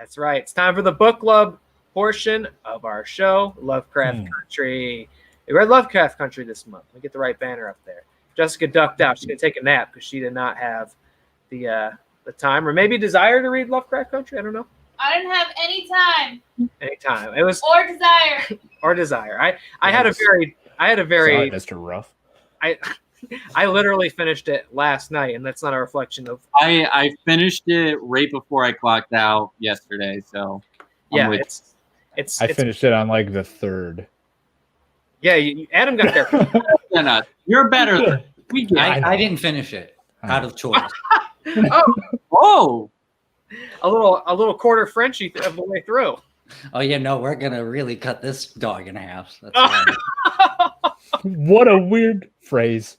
That's right. It's time for the book club portion of our show, Lovecraft Country. We read Lovecraft Country this month. Let me get the right banner up there. Jessica ducked out. She's going to take a nap because she did not have the time or maybe desire to read Lovecraft Country. I don't know. I didn't have any time. Any time. It was or desire. Or desire. I had a very Sorry, Mr. Ruff. I literally finished it last night, and that's not a reflection of. I finished it right before I clocked out yesterday, so yeah, I finished it on like the 3rd. Yeah, Adam got there. You're better. I didn't finish it out of choice. Oh, a little quarter Frenchie of the way through. Oh yeah, no, we're gonna really cut this dog in half. That's what a weird phrase.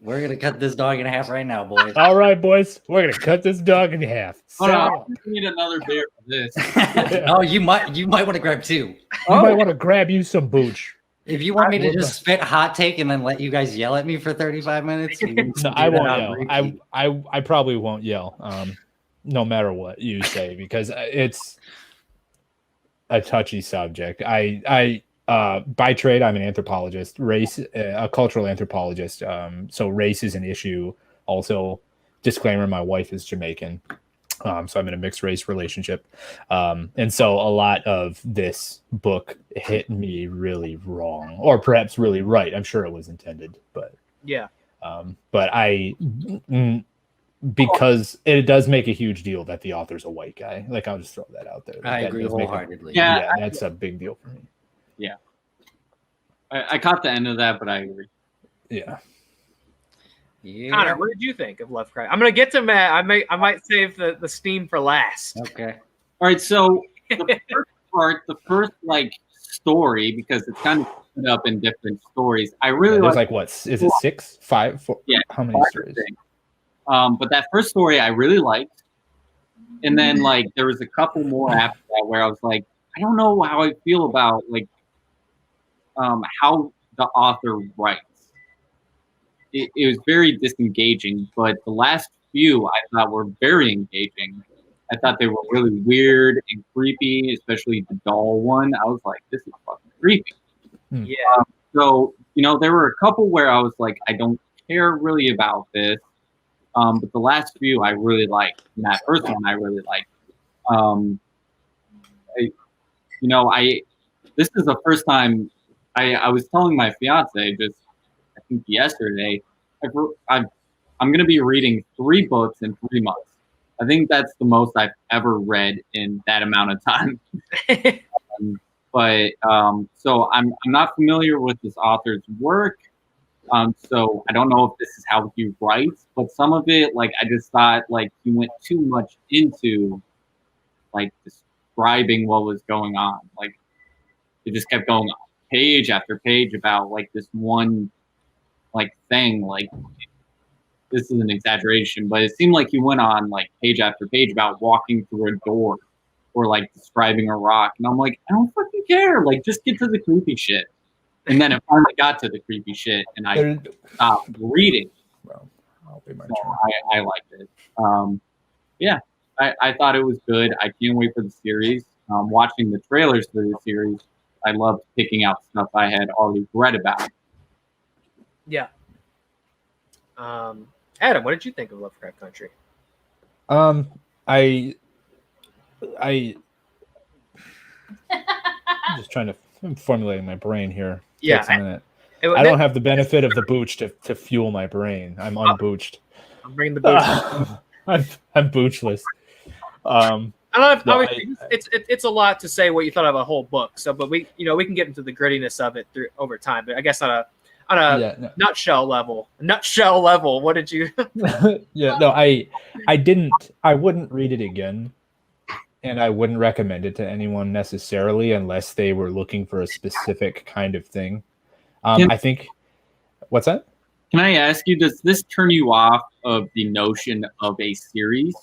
We're gonna cut this dog in half right now, boys. All right, boys, we're gonna cut this dog in half. I need another beer for this. Oh, you might want to grab 2. You might want to grab you some booch. If you want me to just spit hot take and then let you guys yell at me for 35 minutes, no, I won't yell. I probably won't yell. No matter what you say, because it's a touchy subject. By trade, I'm an anthropologist, a cultural anthropologist. So race is an issue. Also, disclaimer, my wife is Jamaican. So I'm in a mixed race relationship. And so a lot of this book hit me really wrong, or perhaps really right. I'm sure it was intended, but yeah. But because it does make a huge deal that the author's a white guy. Like, I'll just throw that out there. I agree wholeheartedly. Yeah, that's a big deal for me. Yeah. I caught the end of that, but I agree. Yeah. Connor, what did you think of Lovecraft? I'm gonna get to Matt. I might save the steam for last. Okay. All right. So the first story, because it's kind of split up in different stories. I really there's what is it 6, 5, 4? Yeah. How many stories? But that first story I really liked, and then there was a couple more after that where I was like, I don't know how I feel about how the author writes. It was very disengaging, but the last few I thought were very engaging. I thought they were really weird and creepy, especially the doll one. I was like, this is fucking creepy. Yeah. So, there were a couple where I was like, I don't care really about this. But the last few I really liked. And that first one I really liked. This is the first time I was telling my fiance just, I think yesterday, I'm going to be reading 3 books in 3 months. I think that's the most I've ever read in that amount of time. So I'm not familiar with this author's work. So I don't know if this is how he writes, but some of it, I just thought he went too much into describing what was going on. It just kept going on page after page about this one thing. This is an exaggeration, but it seemed like he went on page after page about walking through a door or describing a rock. And I'm like, I don't fucking care. Just get to the creepy shit. And then it finally got to the creepy shit, and I stopped reading. Well, I'll be my turn. I liked it. Yeah, I thought it was good. I can't wait for the series. Watching the trailers for the series, I loved picking out stuff I had already read about. Yeah. Adam, what did you think of Lovecraft Country? I'm just trying to formulate my brain here. Yeah. I don't have the benefit of the booch to fuel my brain. I'm unbooched. I'm bringing the booch. I'm boochless. It's a lot to say what you thought of a whole book. So, but we can get into the grittiness of it over time. But I guess on a nutshell level, what did you? Yeah, no, I wouldn't read it again, and I wouldn't recommend it to anyone necessarily unless they were looking for a specific kind of thing. I think. What's that? Can I ask you? Does this turn you off of the notion of a series,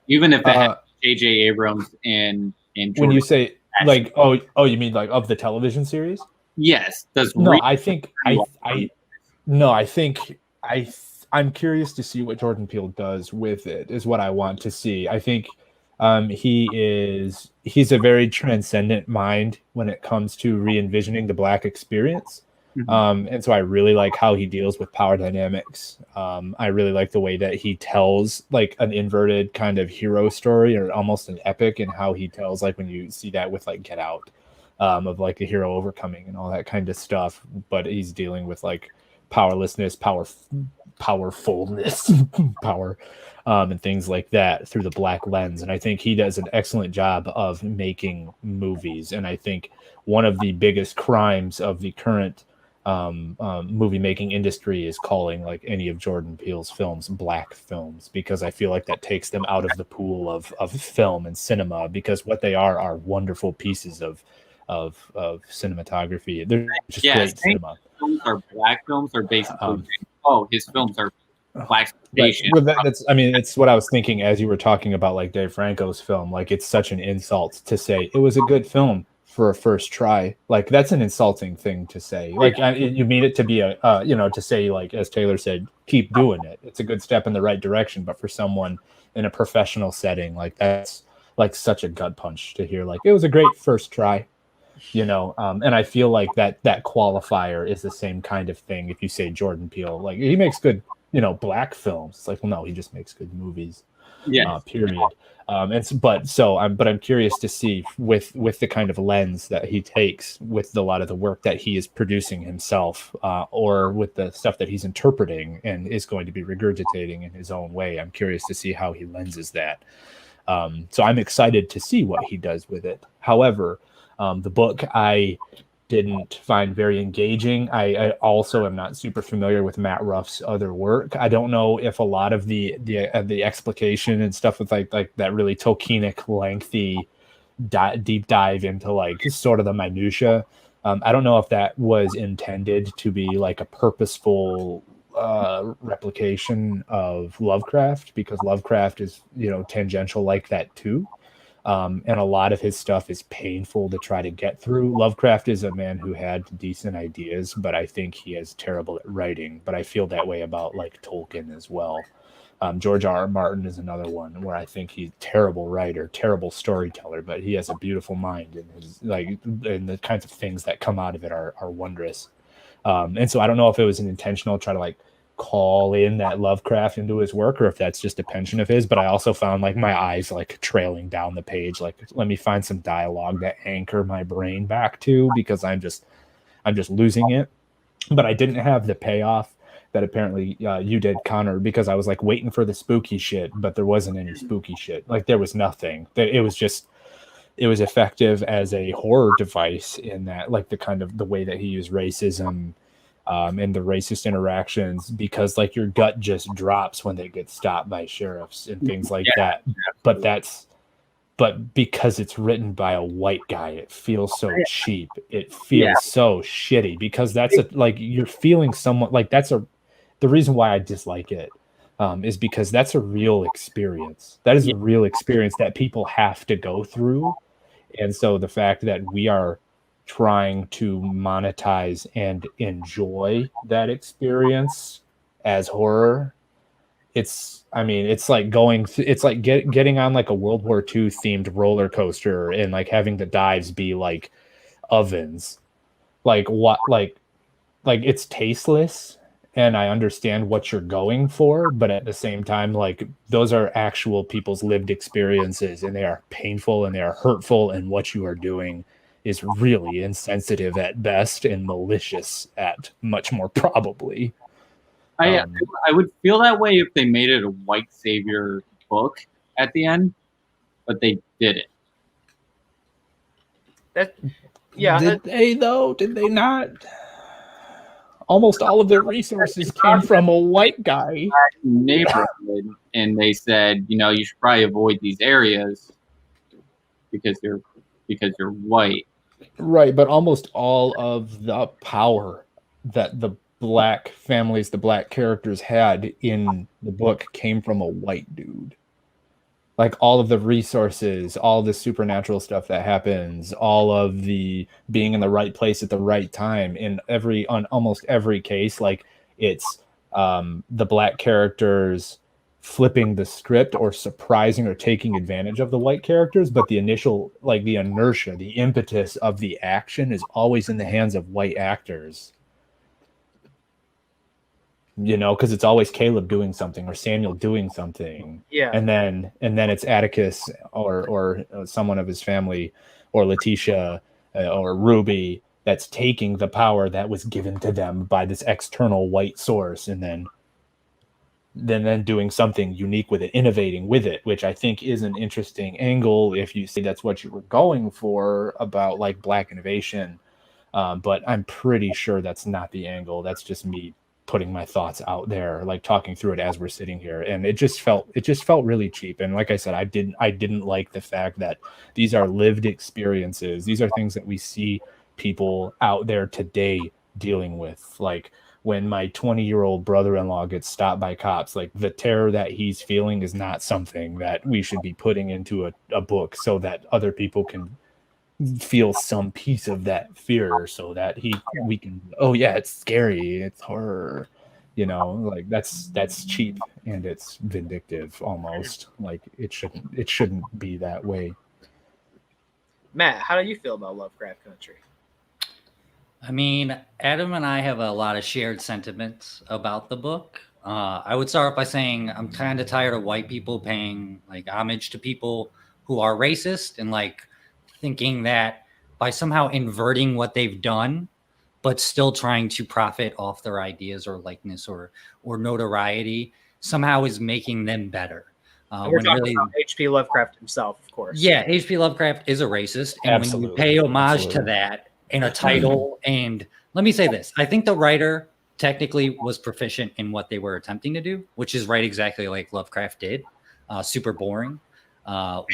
even if it had J.J. Abrams and George when you say you mean of the television series? Yes. I'm curious to see what Jordan Peele does with it, is what I want to see. I think he's a very transcendent mind when it comes to re-envisioning the Black experience. And so I really like how he deals with power dynamics. I really like the way that he tells like an inverted kind of hero story, or almost an epic, and how he tells, like when you see that with like Get Out, of like the hero overcoming and all that kind of stuff. But he's dealing with like powerlessness, powerfulness, power, and things like that through the Black lens. And I think he does an excellent job of making movies. And I think one of the biggest crimes of the current movie making industry is calling like any of Jordan Peele's films Black films, because I feel like that takes them out of the pool of film and cinema, because what they are wonderful pieces of cinematography. They're just great cinema. Films are Black films, are basically his films are Black exploitation. Right. Well, it's what I was thinking as you were talking about like Dave Franco's film. Like, it's such an insult to say it was a good film for a first try. Like, that's an insulting thing to say. Like, you mean it to be a to say, like, as Taylor said, keep doing it. It's a good step in the right direction. But for someone in a professional setting, like, that's like such a gut punch to hear. Like, it was a great first try. And I feel like that qualifier is the same kind of thing. If you say Jordan Peele, like, he makes good, Black films. It's like, well, no, he just makes good movies. Yeah. Period. But I'm curious to see with the kind of lens that he takes with a lot of the work that he is producing himself, or with the stuff that he's interpreting and is going to be regurgitating in his own way. I'm curious to see how he lenses that. So I'm excited to see what he does with it. However, the book I didn't find very engaging. I also am not super familiar with Matt Ruff's other work. I don't know if a lot of the explication and stuff with like that really Tolkienic lengthy deep dive into like sort of the minutia. I don't know if that was intended to be like a purposeful replication of Lovecraft, because Lovecraft is tangential like that too. And a lot of his stuff is painful to try to get through. Lovecraft is a man who had decent ideas, but I think he is terrible at writing. But I feel that way about like Tolkien as well. George R.R. Martin is another one where I think he's a terrible writer, terrible storyteller, but he has a beautiful mind, and the kinds of things that come out of it are wondrous. And so I don't know if it was an intentional try to like call in that Lovecraft into his work, or if that's just a penchant of his. But I also found like my eyes like trailing down the page, like, let me find some dialogue that anchor my brain back to, because I'm just losing it. But I didn't have the payoff that apparently you did, Connor, because I was like waiting for the spooky shit, but there wasn't any spooky shit. Like, there was nothing. It was effective as a horror device in that, like, the kind of the way that he used racism and the racist interactions, because like your gut just drops when they get stopped by sheriffs and things like that. But because it's written by a white guy, it feels so cheap. It feels so shitty, because that's you're feeling somewhat like the reason why I dislike it is because that's a real experience. That is a real experience that people have to go through. And so the fact that we are trying to monetize and enjoy that experience as horror, it's like getting on like a World War II themed roller coaster and like having the dives be like ovens. Like it's tasteless, and I understand what you're going for, but at the same time, like, those are actual people's lived experiences, and they are painful and they are hurtful, and what you are doing is really insensitive at best and malicious at much more probably. I would feel that way if they made it a white savior book at the end, but they did it. Did they though? Did they not? Almost all of their resources came from a white guy. Neighborhood, and they said, you should probably avoid these areas because you're white. Right, but almost all of the power that the black families, the black characters had in the book came from a white dude. Like, all of the resources, all the supernatural stuff that happens, all of the being in the right place at the right time, on almost every case, like, it's the black characters flipping the script or surprising or taking advantage of the white characters, but the initial, like the inertia, the impetus of the action is always in the hands of white actors. You know, because it's always Caleb doing something or Samuel doing something. Yeah. And then it's Atticus or someone of his family, or Letitia or Ruby, that's taking the power that was given to them by this external white source, and then doing something unique with it, innovating with it, which I think is an interesting angle if you say that's what you were going for about like black innovation. But I'm pretty sure that's not the angle. That's just me putting my thoughts out there, like talking through it as we're sitting here. And it just felt really cheap. And like I said, I didn't like the fact that these are lived experiences. These are things that we see people out there today dealing with. Like when my 20-year-old brother-in-law gets stopped by cops, like the terror that he's feeling is not something that we should be putting into a book so that other people can feel some piece of that fear, so that we can, oh yeah, it's scary, it's horror, you know, like that's cheap and it's vindictive almost. Like it shouldn't be that way. Matt, how do you feel about Lovecraft Country? I mean, Adam and I have a lot of shared sentiments about the book. I would start by saying I'm kind of tired of white people paying like homage to people who are racist and like thinking that by somehow inverting what they've done, but still trying to profit off their ideas or likeness or notoriety somehow is making them better. We're talking about H.P. Lovecraft himself, of course. Yeah, H.P. Lovecraft is a racist. And Absolutely. when you pay homage to that in a title, and let me say this, I think the writer technically was proficient in what they were attempting to do, which is write exactly like Lovecraft did. Super boring,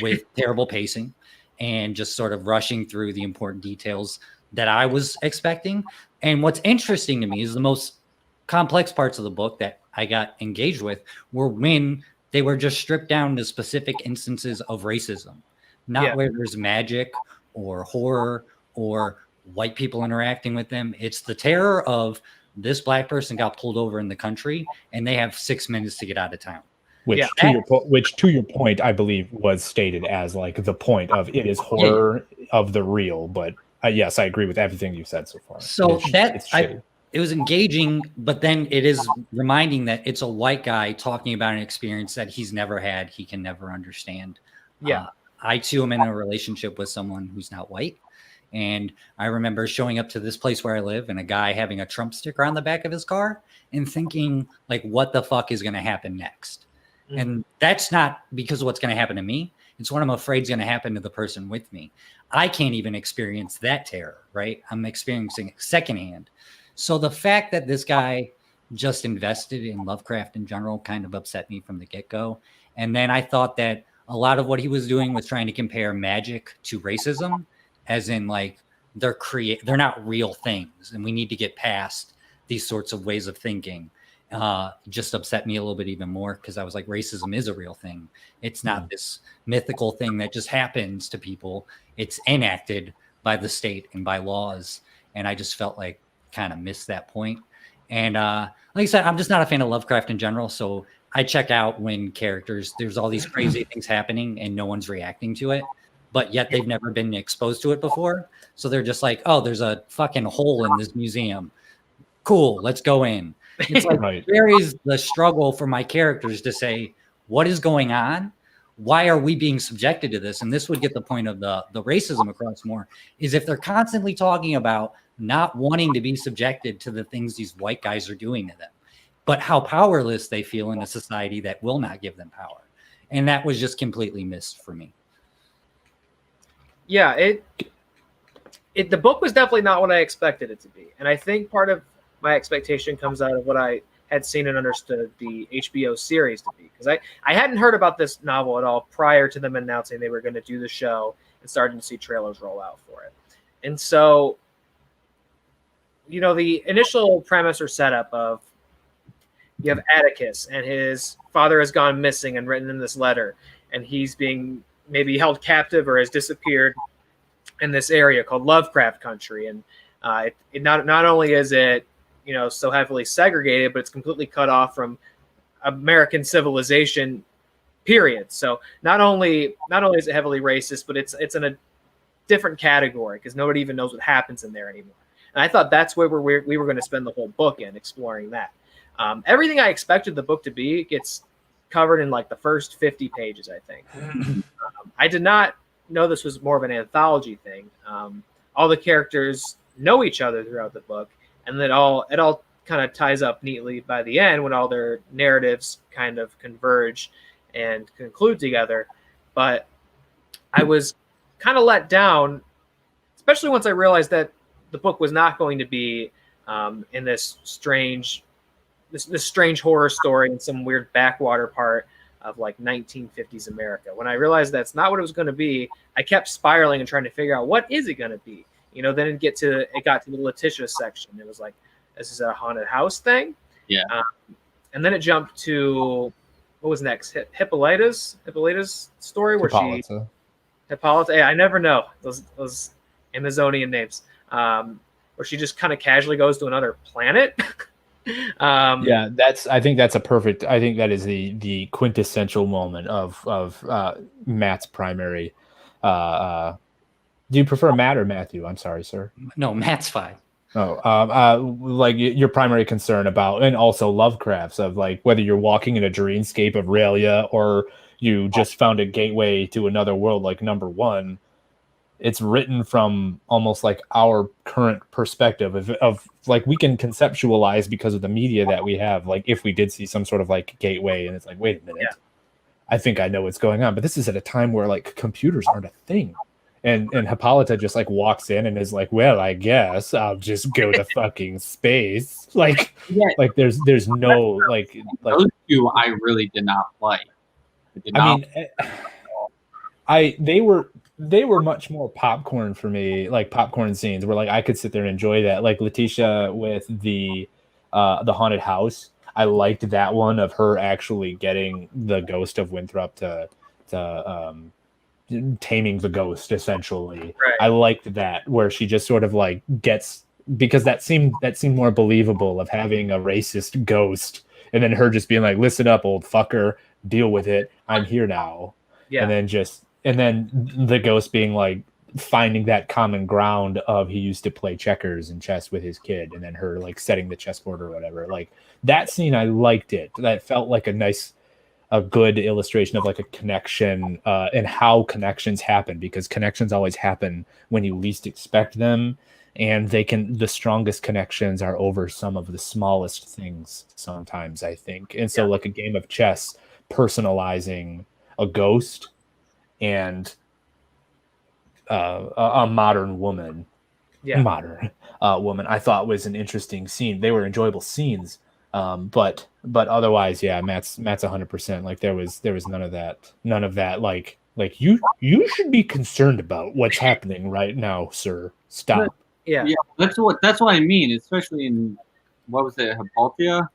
with terrible pacing, and just sort of rushing through the important details that I was expecting. And what's interesting to me is the most complex parts of the book that I got engaged with were when they were just stripped down to specific instances of racism, not where there's magic or horror or white people interacting with them. It's the terror of this black person got pulled over in the country and they have 6 minutes to get out of town. Which to your point, I believe was stated as like the point of it is horror of the real. But yes, I agree with everything you've said so far. So it was engaging, but then it is reminding that it's a white guy talking about an experience that he's never had, he can never understand. Yeah. I too am in a relationship with someone who's not white. And I remember showing up to this place where I live and a guy having a Trump sticker on the back of his car and thinking like, what the fuck is going to happen next? And that's not because of what's going to happen to me. It's what I'm afraid is going to happen to the person with me. I can't even experience that terror, right? I'm experiencing it secondhand. So the fact that this guy just invested in Lovecraft in general kind of upset me from the get-go. And then I thought that a lot of what he was doing was trying to compare magic to racism, as in like they're not real things. And we need to get past these sorts of ways of thinking. Just upset me a little bit even more because I was like, racism is a real thing. It's not this mythical thing that just happens to people. It's enacted by the state and by laws. And I just felt like kind of missed that point. And like I said, I'm just not a fan of Lovecraft in general. So I check out when there's all these crazy things happening and no one's reacting to it, but yet they've never been exposed to it before. So they're just like, oh, there's a fucking hole in this museum. Cool, let's go in. It's like there is the struggle for my characters to say, what is going on? Why are we being subjected to this? And this would get the point of the racism across more, is if they're constantly talking about not wanting to be subjected to the things these white guys are doing to them, but how powerless they feel in a society that will not give them power. And that was just completely missed for me. Yeah, the book was definitely not what I expected it to be. And I think part of my expectation comes out of what I had seen and understood the HBO series to be. Because I hadn't heard about this novel at all prior to them announcing they were going to do the show and starting to see trailers roll out for it. And so, you know, the initial premise or setup of you have Atticus and his father has gone missing and written in this letter, and he's being maybe held captive or has disappeared in this area called Lovecraft Country. And it not only is it so heavily segregated, but it's completely cut off from American civilization, period. So not only is it heavily racist, but it's in a different category because nobody even knows what happens in there anymore. And I thought that's where we were going to spend the whole book in, exploring that. Everything I expected the book to be gets covered in like the first 50 pages, I think. I did not know this was more of an anthology thing. All the characters know each other throughout the book, and it all kind of ties up neatly by the end when all their narratives kind of converge and conclude together. But I was kind of let down, especially once I realized that the book was not going to be in this strange horror story in some weird backwater part of like 1950s America. When I realized that's not what it was going to be, I kept spiraling and trying to figure out what is it going to be. Then it got to the Letitia section. It was like, this is a haunted house thing. Yeah. And then it jumped to, what was next? Hippolyta's story where Hippolyta. Yeah, I never know those Amazonian names. Where she just kind of casually goes to another planet. I think that is the quintessential moment of Matt's primary. Do you prefer Matt or Matthew? I'm sorry, sir. No, Matt's fine. Like your primary concern about, and also Lovecraft's, of like whether you're walking in a dreamscape of Relia or you just found a gateway to another world, like number one. It's written from almost like our current perspective of like we can conceptualize because of the media that we have. Like if we did see some sort of like gateway and it's like, wait a minute, I think I know what's going on. But this is at a time where like computers aren't a thing. And Hippolyta just like walks in and is like, well, I guess I'll just go to fucking space. Like there's no like those two I really did not like. They were much more popcorn for me, like popcorn scenes where like I could sit there and enjoy that. Like Letitia with the haunted house. I liked that one of her actually getting the ghost of Winthrop to taming the ghost, essentially. Right. I liked that where she just sort of like gets, because that seemed more believable, of having a racist ghost and then her just being like, listen up, old fucker, deal with it, I'm here now. And then the ghost being like finding that common ground of he used to play checkers and chess with his kid, and then her like setting the chessboard or whatever. Like that scene, I liked it. That felt like a good illustration of like a connection and how connections happen, because connections always happen when you least expect them, and the strongest connections are over some of the smallest things sometimes, I think. And so like a game of chess personalizing a ghost and a modern woman, I thought was an interesting scene. They were enjoyable scenes. But otherwise, Matt's 100%. Like there was none of that. Like you should be concerned about what's happening right now, sir. Stop. Yeah. That's what I mean. Especially in, what was it, Hippolyta.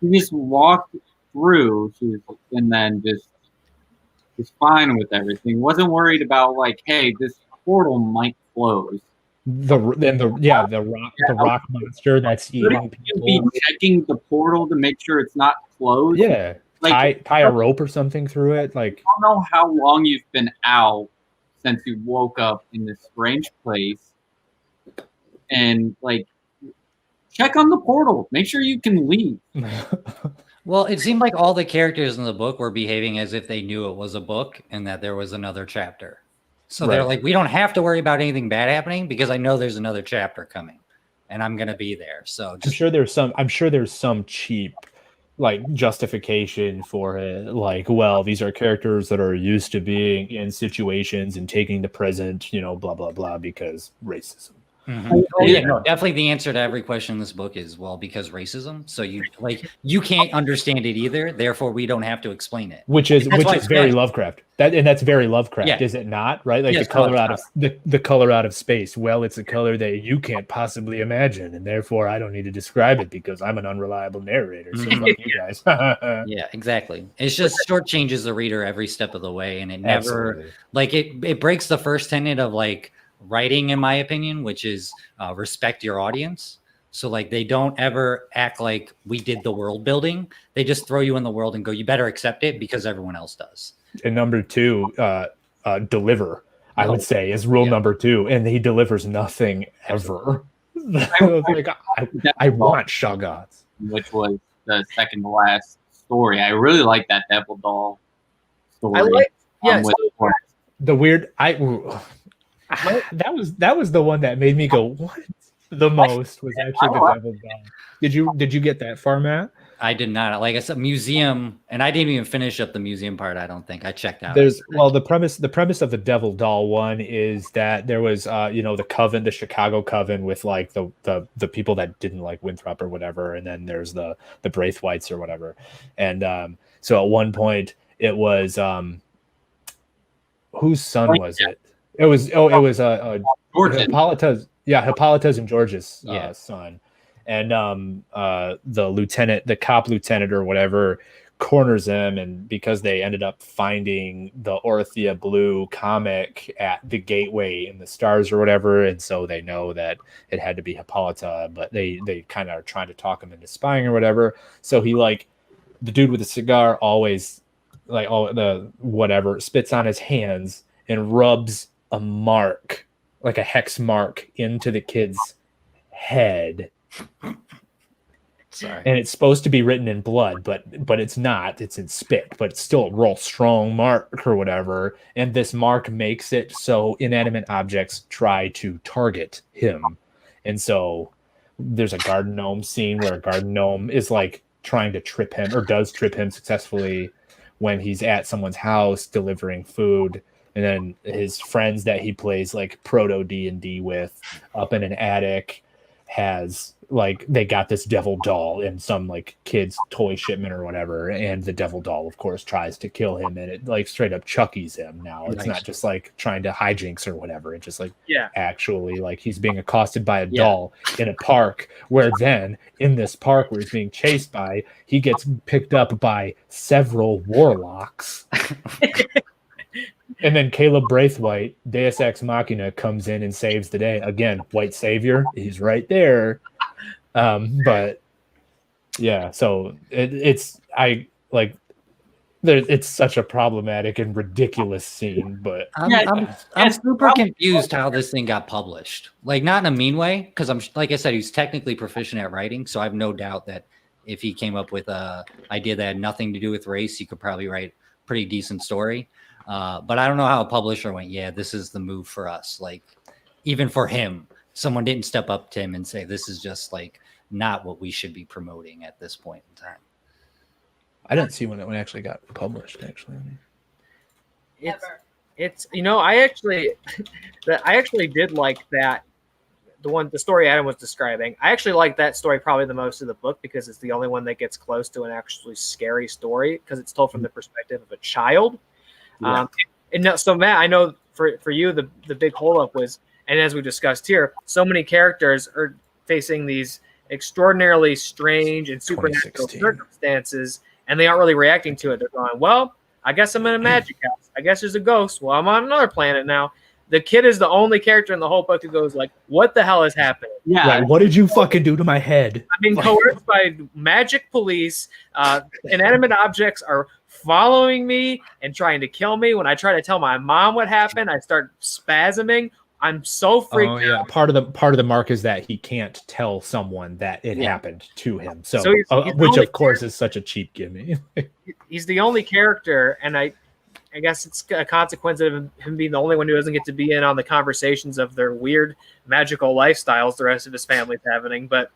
She just walked through. And then just was fine with everything. Wasn't worried about like, hey, this portal might close. The rock monster that's eating people. Be checking the portal to make sure it's not closed. Yeah, like tie a rope or something through it. Like, I don't know how long you've been out since you woke up in this strange place, and like check on the portal. Make sure you can leave. Well, it seemed like all the characters in the book were behaving as if they knew it was a book and that there was another chapter. So they're like, we don't have to worry about anything bad happening because I know there's another chapter coming and I'm going to be there. So I'm sure there's some cheap like justification for it. Like, well, these are characters that are used to being in situations and taking the present, blah, blah, blah, because racism. Mm-hmm. No, definitely the answer to every question in this book is, well, because racism. So you can't understand it either. Therefore, we don't have to explain it. Which is very Lovecraft. That's very Lovecraft, is it not? Right? Like the color out of space. Well, it's a color that you can't possibly imagine, and therefore I don't need to describe it because I'm an unreliable narrator. So fuck you guys. Yeah, exactly. It's just shortchanges the reader every step of the way, and it never it breaks the first tenet of like writing, in my opinion, which is respect your audience. So like they don't ever act like we did the world building. They just throw you in the world and go, you better accept it because everyone else does. And number two, deliver, I would say, is rule number 2. And he delivers nothing ever. Like, I want Shoggoths. Which was the second to last story. I really like that Devil Doll story. I like, yeah. The weird, that was the one that made me go, what? The most was actually the Devil Doll. Did you get that far, Matt? I did not. Like I said, museum, and I didn't even finish up the museum part. I don't think I checked out. The premise of the Devil Doll one is that there was the Coven, the Chicago Coven, with like the people that didn't like Winthrop or whatever, and then there's the Braithwaites or whatever, and so at one point it was whose son was it? It was Hippolyta's. Yeah, Hippolyta's and George's son. And the cop lieutenant or whatever corners him, and because they ended up finding the Orthia Blue comic at the gateway in the stars or whatever, and so they know that it had to be Hippolyta, but they kind of are trying to talk him into spying or whatever. So he, like, the dude with the cigar always, like, spits on his hands and rubs a mark, like a hex mark, into the kid's head. Sorry. And it's supposed to be written in blood, but it's not. It's in spit, but it's still a real strong mark or whatever. And this mark makes it so inanimate objects try to target him. And so there's a garden gnome scene where a garden gnome is like trying to trip him, or does trip him successfully, when he's at someone's house delivering food. And then his friends that he plays like proto D&D with up in an attic has, like, they got this devil doll in some like kid's toy shipment or whatever, and the devil doll of course tries to kill him, and it like straight up Chucky's him. Now it's not just like trying to hijinks or whatever, it's just like actually like he's being accosted by a doll in a park, where then in this park where he's being chased by, he gets picked up by several warlocks. And then Caleb Braithwaite, Deus Ex Machina, comes in and saves the day. Again, white savior, he's right there. But yeah, so it's such a problematic and ridiculous scene. But I'm super confused how this thing got published. Like, not in a mean way, because I'm, like I said, he's technically proficient at writing, so I have no doubt that if he came up with a idea that had nothing to do with race, he could probably write a pretty decent story. But I don't know how a publisher went, this is the move for us. Like, even for him, someone didn't step up to him and say, this is just like not what we should be promoting at this point in time. I didn't see when it actually got published, actually. It's I actually did like that. The story Adam was describing, I actually like that story probably the most of the book, because it's the only one that gets close to an actually scary story, because it's told from the perspective of a child. So Matt, I know for you the big holdup was, and as we discussed here, so many characters are facing these extraordinarily strange and supernatural circumstances, and they aren't really reacting to it. They're going, well, I guess I'm in a magic house. I guess there's a ghost. Well, I'm on another planet now. The kid is the only character in the whole book who goes like, what the hell is happening? Yeah. Right, what did you fucking do to my head? I've been coerced by magic police. Inanimate objects are following me and trying to kill me. When I try to tell my mom what happened, I start spasming. I'm so freaked out. Part of the mark is that he can't tell someone that it happened to him. So he's which of course is such a cheap gimme. He's the only character, and I guess it's a consequence of him being the only one who doesn't get to be in on the conversations of their weird magical lifestyles the rest of his family's having. But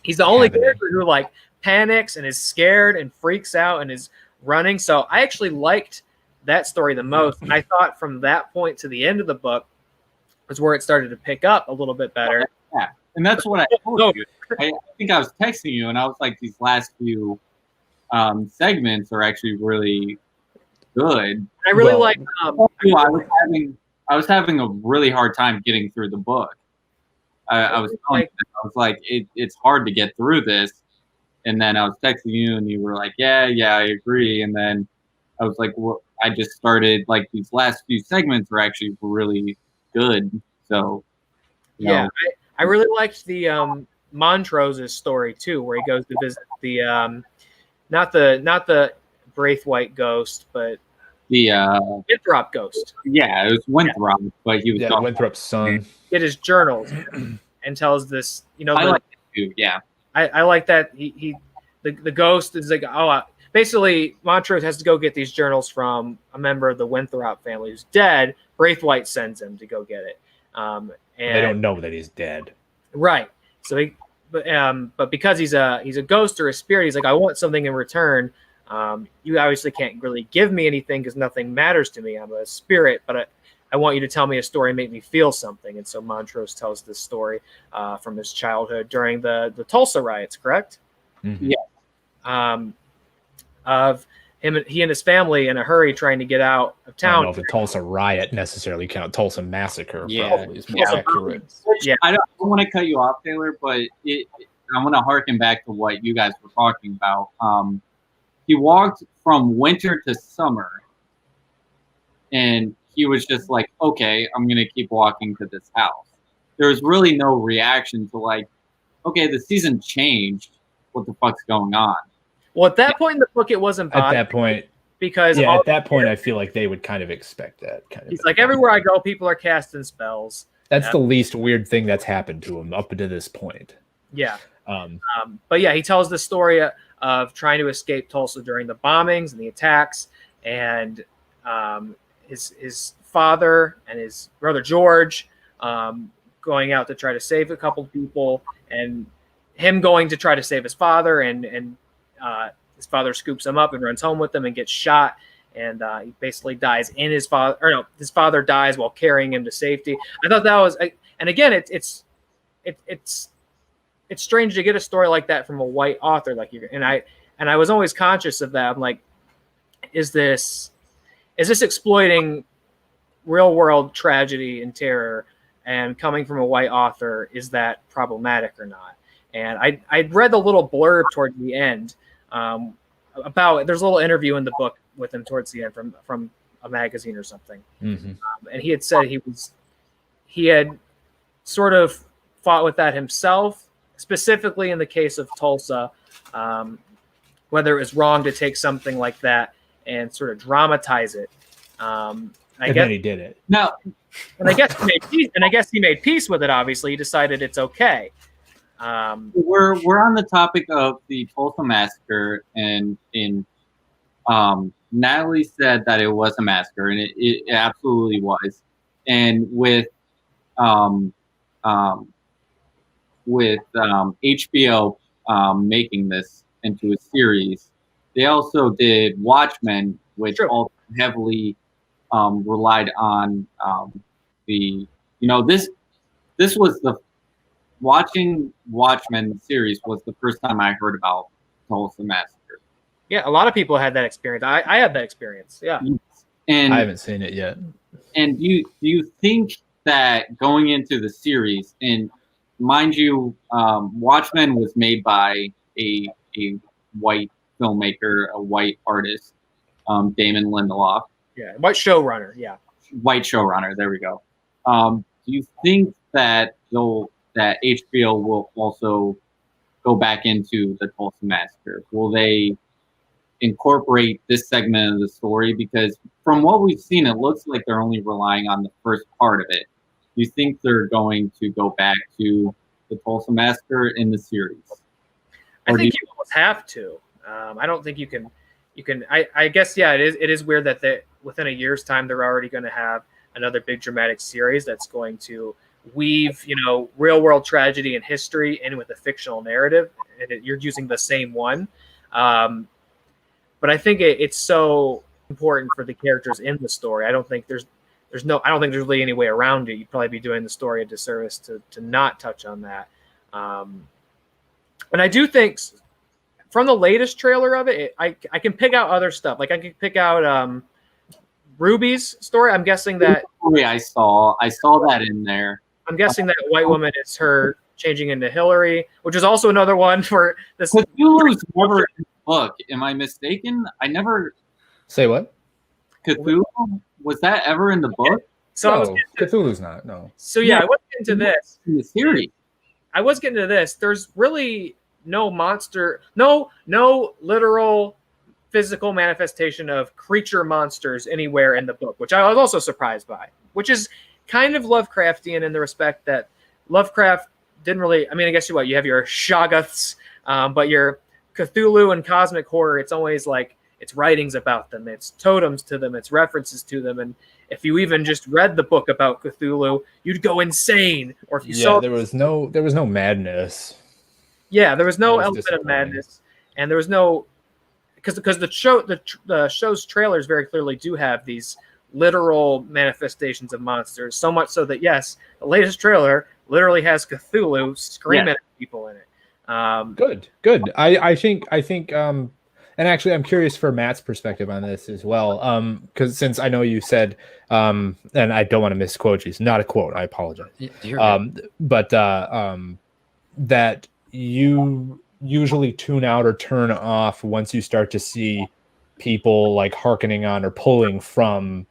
he's the only character who like panics and is scared and freaks out and is running. So I actually liked that story the most. And I thought from that point to the end of the book was where it started to pick up a little bit better. Yeah, and that's what I told you. I think I was texting you, and I was like, these last few segments are actually really good. I really like. I was having a really hard time getting through the book. I was like, it's hard to get through this. And then I was texting you, and you were like, yeah, I agree. And then I was like, well, I just started, like, these last few segments are actually really good. So, Yeah, I really liked the Montrose's story too, where he goes to visit the not the Braithwaite ghost, but the Winthrop ghost. yeah, it was Winthrop, but he was Winthrop's son. Get his journals and tells this, I like it too. Yeah, I like that the ghost is like, basically Montrose has to go get these journals from a member of the Winthrop family who's dead. Braithwaite sends him to go get it. And they don't know that he's dead. Right. So but because he's a ghost or a spirit, he's like, I want something in return. You obviously can't really give me anything because nothing matters to me. I'm a spirit, but I want you to tell me a story and make me feel something. And so Montrose tells this story from his childhood during the Tulsa riots, correct? Mm-hmm. Yeah. Of he and his family in a hurry trying to get out of town. I don't know if the Tulsa riot necessarily count. Tulsa massacre probably is more accurate. Yeah. I don't want to cut you off, Taylor, but I want to harken back to what you guys were talking about. He walked from winter to summer, and he was just like, okay, I'm going to keep walking to this house. There was really no reaction to like, okay, the season changed. What the fuck's going on? Well, at that point in the book, it wasn't at that point because at that point, I feel like they would kind of expect that. He's like, everywhere I go, people are casting spells. That's the least weird thing that's happened to him up to this point. Yeah. But yeah, he tells the story of trying to escape Tulsa during the bombings and the attacks, and his father and his brother George going out to try to save a couple people, and him going to try to save his father, and his father scoops him up and runs home with him and gets shot, and he basically dies in his father. Or no, his father dies while carrying him to safety. I thought that was, and again, it's strange to get a story like that from a white author like you. And I was always conscious of that. I'm like, is this exploiting real world tragedy and terror, and coming from a white author, is that problematic or not? And I read the little blurb towards the end about, there's a little interview in the book with him towards the end from a magazine or something. Mm-hmm. And he had said he had sort of fought with that himself, specifically in the case of Tulsa, whether it was wrong to take something like that and sort of dramatize it. Then he did it. No, and I guess he made peace. And I guess he made peace with it. Obviously, he decided it's okay. We're on the topic of the Tulsa massacre, and Natalie said that it was a massacre, and it absolutely was. And with HBO making this into a series, they also did Watchmen, which also heavily relied on this was the watching Watchmen series was the first time I heard about Tulsa Massacre. Yeah, a lot of people had that experience. I had that experience. Yeah, and I haven't seen it yet. And do you think that going into the series, and mind you, Watchmen was made by a white filmmaker, a white artist, Damon Lindelof. Yeah, white showrunner. Yeah, white showrunner. There we go. Do you think that that HBO will also go back into the Tulsa Massacre? Will they incorporate this segment of the story? Because from what we've seen, it looks like they're only relying on the first part of it. Do you think they're going to go back to the Tulsa Massacre in the series? I think you almost have to. I don't think you can. I guess, yeah, it is weird that within a year's time they're already going to have another big dramatic series that's going to weave, real world tragedy and history in with a fictional narrative, and you're using the same one. But I think it's so important for the characters in the story. I don't think there's really any way around it. You'd probably be doing the story a disservice to not touch on that. And I do think from the latest trailer of it, I can pick out other stuff. Like I can pick out Ruby's story. I'm guessing that I saw that in there. I'm guessing that white woman is her changing into Hillary, which is also another one for this. Cthulhu's never in the book. Am I mistaken? I never say what? Cthulhu, was that ever in the book? So I was No, getting to, Cthulhu's not. No. so yeah, I was getting to this. in the series. I was getting to this. There's really no monster, no literal physical manifestation of creature monsters anywhere in the book, which I was also surprised by, which is kind of Lovecraftian in the respect that Lovecraft didn't really, I mean, I guess you have your Shoggoths, but your Cthulhu and cosmic horror, it's always like, it's writings about them, it's totems to them, it's references to them, and if you even just read the book about Cthulhu, you'd go insane. Or if you saw, there was no madness. yeah, there was no That was element of disappointing. madness, and there was no, because the show's trailers very clearly do have these literal manifestations of monsters, so much so that yes, the latest trailer literally has Cthulhu screaming at people in it. Good. I think and actually I'm curious for Matt's perspective on this as well. Because since I know you said and I don't want to misquote you, it's not a quote, I apologize. But that you usually tune out or turn off once you start to see people like hearkening on or pulling from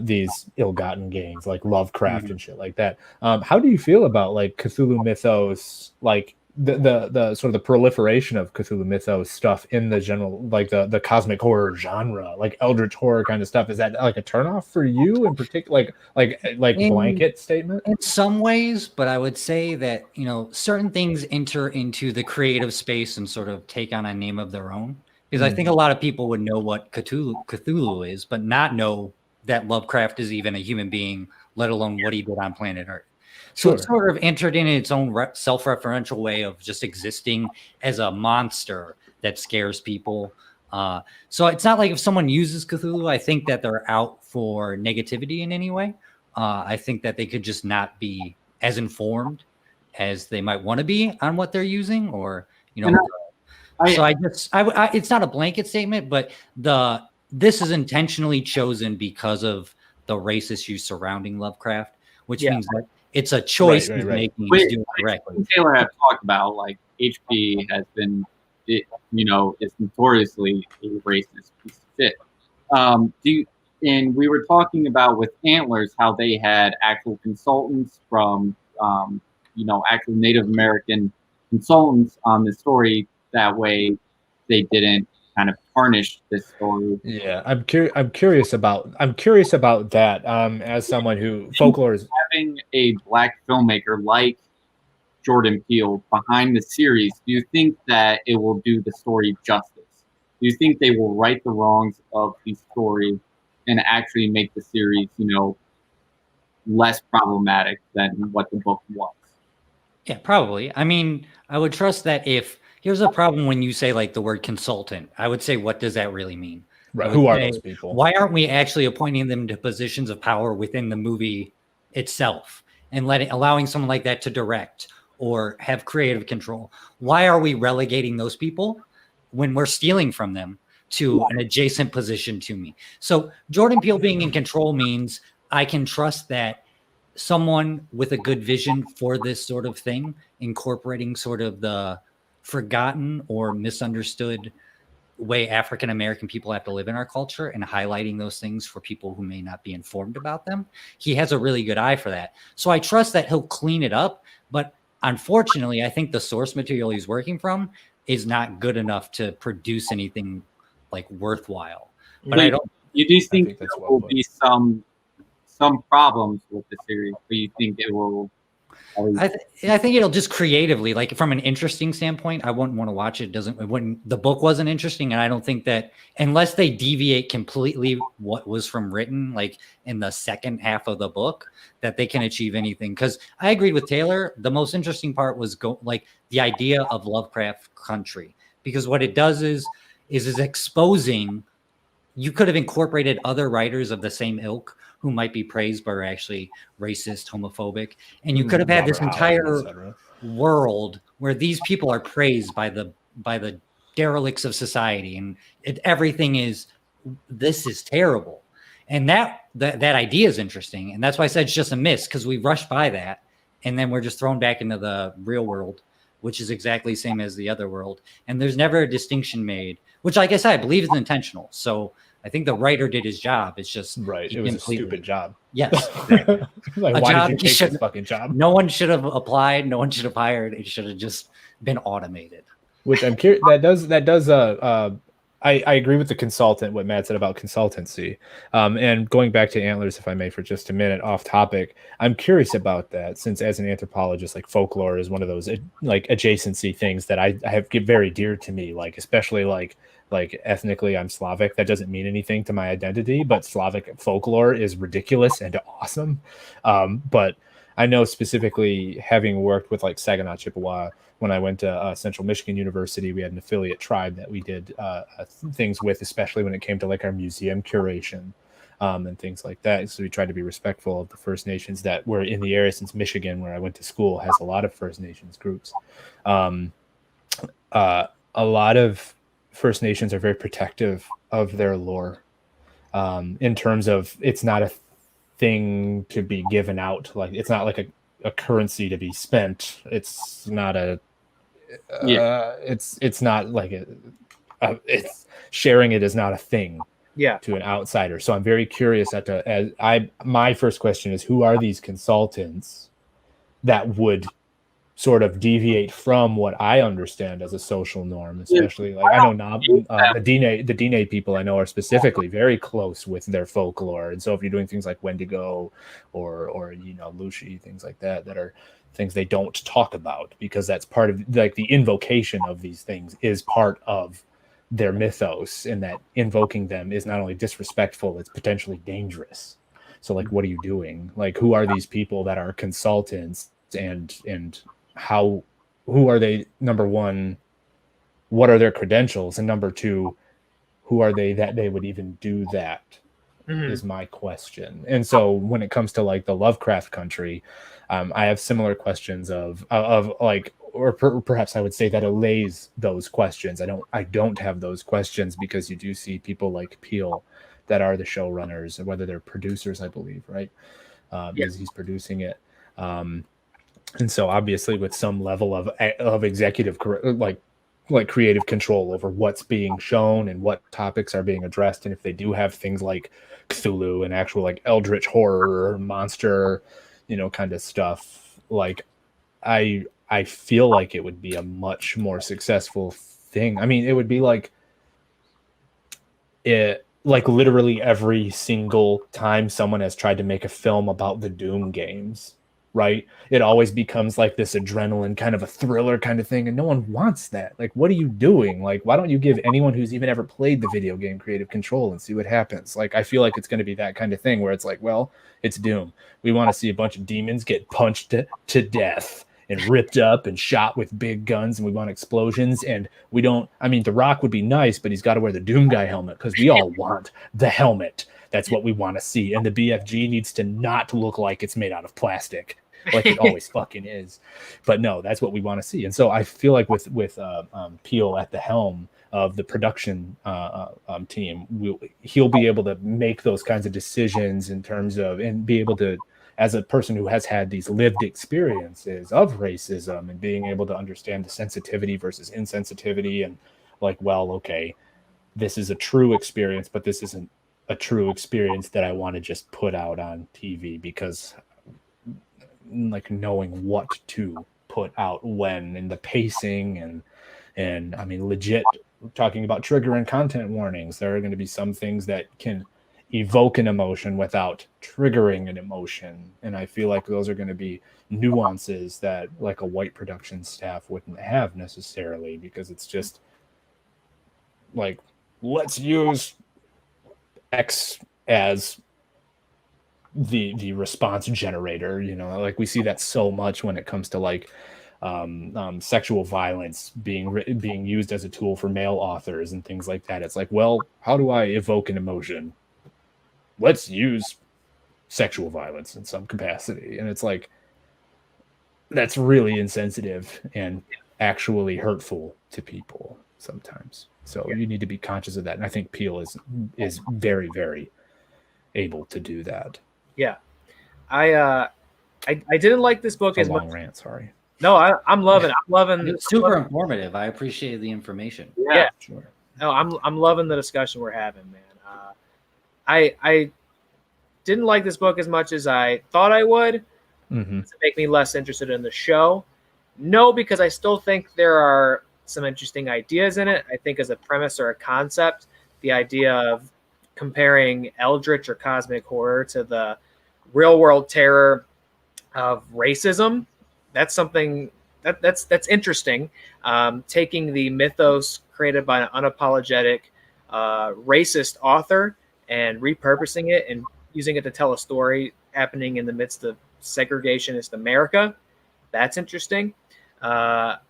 these ill-gotten gains like Lovecraft and shit like that. How do you feel about like Cthulhu mythos, like the sort of the proliferation of Cthulhu mythos stuff in the general, like the cosmic horror genre, like eldritch horror kind of stuff? Is that like a turnoff for you in particular, like blanket statement? In some ways, but I would say that, you know, certain things enter into the creative space and sort of take on a name of their own. Because I think a lot of people would know what Cthulhu is, but not know that Lovecraft is even a human being, let alone what he did on planet Earth. So it sort of entered in its own self-referential way of just existing as a monster that scares people. So it's not like if someone uses Cthulhu, I think that they're out for negativity in any way. I think that they could just not be as informed as they might want to be on what they're using, or, you know. It's not a blanket statement, but this is intentionally chosen because of the race issues surrounding Lovecraft, which means that it's a choice he's making. He's doing correctly. Taylor have talked about, like, HP has been, it's notoriously a racist piece of shit. And we were talking about with Antlers how they had actual consultants from, actual Native American consultants on the story. That way, they didn't kind of tarnish this story. Yeah, I'm curious about that. As someone who folklore is having a black filmmaker like Jordan Peele behind the series, do you think that it will do the story justice? Do you think they will right the wrongs of the story and actually make the series, less problematic than what the book was? Yeah, probably. I mean, I would trust that if here's a problem when you say like the word consultant, I would say, what does that really mean? Right. Who are those people? Why aren't we actually appointing them to positions of power within the movie itself and allowing someone like that to direct or have creative control? Why are we relegating those people when we're stealing from them to an adjacent position to me? So Jordan Peele being in control means I can trust that someone with a good vision for this sort of thing, incorporating sort of the forgotten or misunderstood way African American people have to live in our culture and highlighting those things for people who may not be informed about them. He has a really good eye for that. So I trust that he'll clean it up. But unfortunately, I think the source material he's working from is not good enough to produce anything like worthwhile. But I don't. You do think there will be some problems with the series, but you think it will? I think it'll just creatively, like from an interesting standpoint, I wouldn't want to watch it. The book wasn't interesting, and I don't think that unless they deviate completely what was from written, like in the second half of the book, that they can achieve anything. Because I agreed with Taylor. The most interesting part was the idea of Lovecraft Country, because what it does is exposing. You could have incorporated other writers of the same ilk who might be praised but are actually racist, homophobic. And you could have had this entire world where these people are praised by the derelicts of society. And everything is, this is terrible. And that idea is interesting. And that's why I said it's just a miss, because we rushed by that. And then we're just thrown back into the real world, which is exactly the same as the other world. And there's never a distinction made, which, like I said, I believe is intentional. So I I think the writer did his job. It's just right. he It was a completely- stupid job. Yes, exactly. Like, A why job did he you take should- this fucking job? No one should have applied. No one should have hired. It should have just been automated. Which I'm curious. I agree with the consultant, what Matt said about consultancy. And going back to antlers, if I may, for just a minute, off topic, I'm curious about that, since as an anthropologist, like folklore is one of those like adjacency things that I have get very dear to me, like especially like ethnically I'm Slavic. That doesn't mean anything to my identity, but Slavic folklore is ridiculous and awesome. But I know specifically, having worked with like Saginaw Chippewa, when I went to Central Michigan University, we had an affiliate tribe that we did things with, especially when it came to like our museum curation and things like that. So we tried to be respectful of the First Nations that were in the area, since Michigan, where I went to school, has a lot of First Nations groups. A lot of First Nations are very protective of their lore in terms of it's not a thing to be given out. Like, it's not like a currency to be spent. It's not a it's not like it's sharing it is not a thing to an outsider. So I'm very curious my first question is, who are these consultants that would sort of deviate from what I understand as a social norm, especially like I know the Dine people I know are specifically very close with their folklore. And so if you're doing things like Wendigo or Lushi, things like that are things they don't talk about, because that's part of like the invocation of these things is part of their mythos, and that invoking them is not only disrespectful, it's potentially dangerous. So like, what are you doing? Like, who are these people that are consultants, and who are they? Number one, what are their credentials? And number two, who are they that they would even do that? Is my question. And so when it comes to like the Lovecraft Country, I have similar questions of like, or perhaps I would say that allays those questions. I don't have those questions, because you do see people like Peel that are the showrunners, or whether they're producers, I believe, right? Because he's producing it. And so obviously with some level of executive, like creative control over what's being shown and what topics are being addressed. And if they do have things like Cthulhu and actual like eldritch horror, monster, kind of stuff, like I feel like it would be a much more successful thing. I mean, it would be like literally every single time someone has tried to make a film about the Doom games, right? It always becomes like this adrenaline kind of a thriller kind of thing, and no one wants that. Like, what are you doing? Like, why don't you give anyone who's even ever played the video game creative control and see what happens? Like, I feel like it's going to be that kind of thing where it's like, well, it's Doom. We want to see a bunch of demons get punched to death and ripped up and shot with big guns, and we want explosions. And we don't, I mean, The Rock would be nice, but he's got to wear the Doom guy helmet, because we all want the helmet. That's what we want to see. And the BFG needs to not look like it's made out of plastic, like it always fucking is. But no, that's what we want to see. And so I feel like with Peel at the helm of the production team, he'll be able to make those kinds of decisions in terms of, and be able to, as a person who has had these lived experiences of racism, and being able to understand the sensitivity versus insensitivity, and like, well, okay, this is a true experience, but this isn't a true experience that I want to just put out on TV, because like knowing what to put out when, and the pacing, and I mean, legit talking about trigger and content warnings, there are going to be some things that can evoke an emotion without triggering an emotion. And I feel like those are going to be nuances that like a white production staff wouldn't have necessarily, because it's just like, let's use X as the response generator, like we see that so much when it comes to like sexual violence being used as a tool for male authors and things like that. It's like, well, how do I evoke an emotion? Let's use sexual violence in some capacity. And it's like, that's really insensitive and actually hurtful to people sometimes. So you need to be conscious of that. And I think Peel is very, very able to do that. Yeah. I didn't like this book as much. Long rant, sorry. No, I'm loving it. I'm loving It's super informative. I appreciate the information. Yeah. Sure. No, I'm loving the discussion we're having, man. I didn't like this book as much as I thought I would. Mm-hmm. To make me less interested in the show. No, because I still think there are some interesting ideas in it. I think as a premise or a concept, the idea of comparing eldritch or cosmic horror to the real world terror of racism, that's something that's interesting. Taking the mythos created by an unapologetic racist author and repurposing it and using it to tell a story happening in the midst of segregationist America, that's interesting. But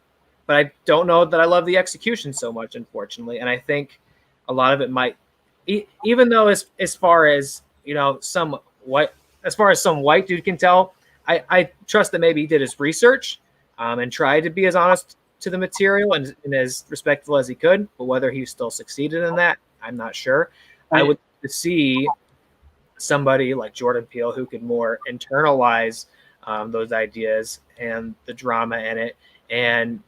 I don't know that I love the execution so much, unfortunately. And I think a lot of it might, even though as far as some white dude can tell, I trust that maybe he did his research and tried to be as honest to the material and as respectful as he could. But whether he still succeeded in that, I'm not sure. I would see somebody like Jordan Peele who could more internalize those ideas and the drama in it and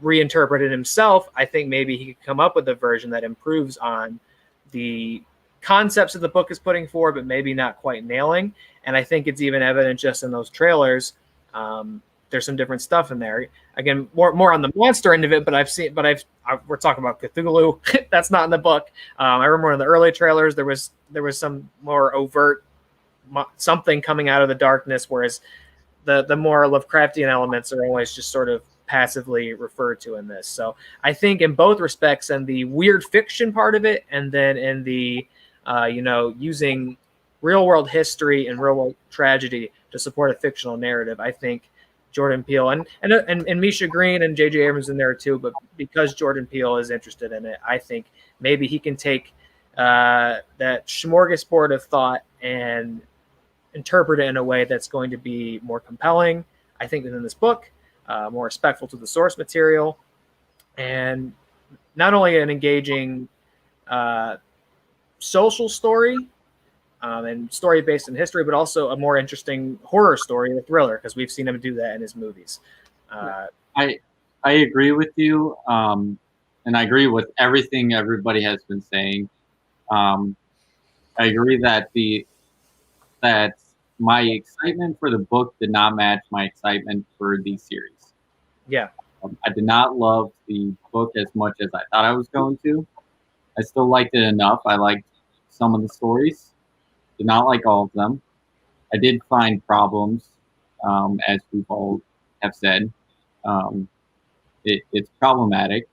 reinterpret it himself. I think maybe he could come up with a version that improves on the concepts that the book is putting forward, but maybe not quite nailing. And I think it's even evident just in those trailers. There's some different stuff in there. Again, more on the monster end of it, but we're talking about Cthulhu. That's not in the book. I remember in the early trailers there was some more overt something coming out of the darkness, whereas the more Lovecraftian elements are always just sort of passively referred to in this. So I think in both respects, and the weird fiction part of it, and then in the using real world history and real world tragedy to support a fictional narrative, I think Jordan Peele and Misha Green and J.J. Abrams in there too. But because Jordan Peele is interested in it, I think maybe he can take that smorgasbord of thought and interpret it in a way that's going to be more compelling, I think, than this book, more respectful to the source material, and not only an engaging social story and story based in history, but also a more interesting horror story, a thriller, because we've seen him do that in his movies. I agree with you, and I agree with everything everybody has been saying. I agree that my excitement for the book did not match my excitement for the series. Yeah. I did not love the book as much as I thought I was going to. I still liked it enough. I liked some of the stories. Did not like all of them. I did find problems, as we all have said. It's problematic.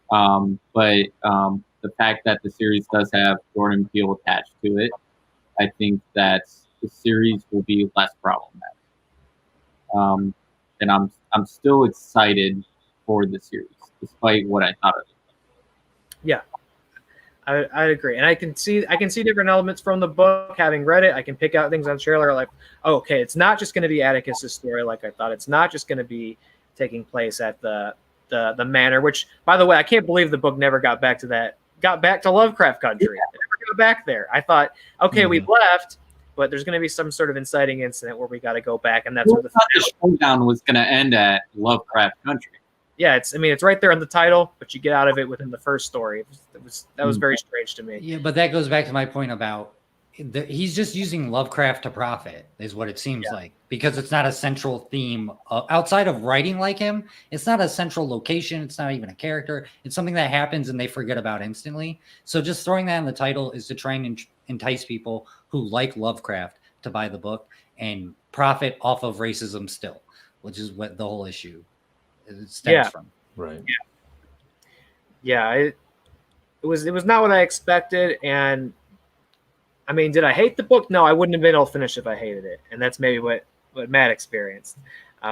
But the fact that the series does have Jordan Peele attached to it, I think that the series will be less problematic. And I'm still excited for the series, despite what I thought of it. Yeah, I agree, and I can see different elements from the book. Having read it, I can pick out things on trailer like, oh, okay, it's not just going to be Atticus's story like I thought. It's not just going to be taking place at the manor. Which, by the way, I can't believe the book never got back to that. Got back to Lovecraft Country. It never got back there. I thought, okay, we've left, but there's going to be some sort of inciting incident where we got to go back, and that's where the showdown was going to end at Lovecraft Country. Yeah, it's right there in the title, but you get out of it within the first story. That was very strange to me. Yeah, but that goes back to my point about he's just using Lovecraft to profit, is what it seems like, because it's not a central theme outside of writing like him. It's not a central location. It's not even a character. It's something that happens and they forget about instantly. So just throwing that in the title is to try and entice people who like Lovecraft to buy the book and profit off of racism still, which is what the whole issue stems from. Right. Yeah. It was not what I expected, and I mean, did I hate the book? No, I wouldn't have been able to finish if I hated it, and that's maybe what Matt experienced. It's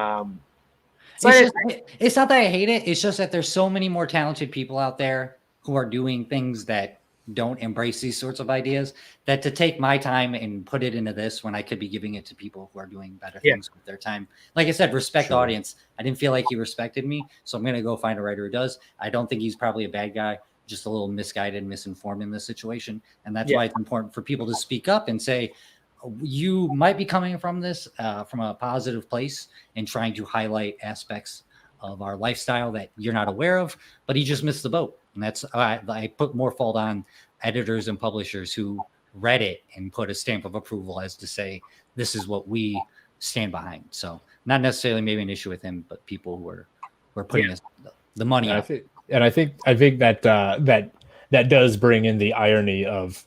not that I hate it. It's just that there's so many more talented people out there who are doing things that don't embrace these sorts of ideas, that to take my time and put it into this when I could be giving it to people who are doing better things with their time. Like I said, respect the audience. I didn't feel like he respected me, so I'm going to go find a writer who does. I don't think he's probably a bad guy, just a little misguided, misinformed in this situation. And that's why it's important for people to speak up and say, you might be coming from this from a positive place and trying to highlight aspects of our lifestyle that you're not aware of, but he just missed the boat. And that's I put more fault on editors and publishers who read it and put a stamp of approval as to say, this is what we stand behind. So not necessarily maybe an issue with him, but people who were putting the money out. I think that that does bring in the irony of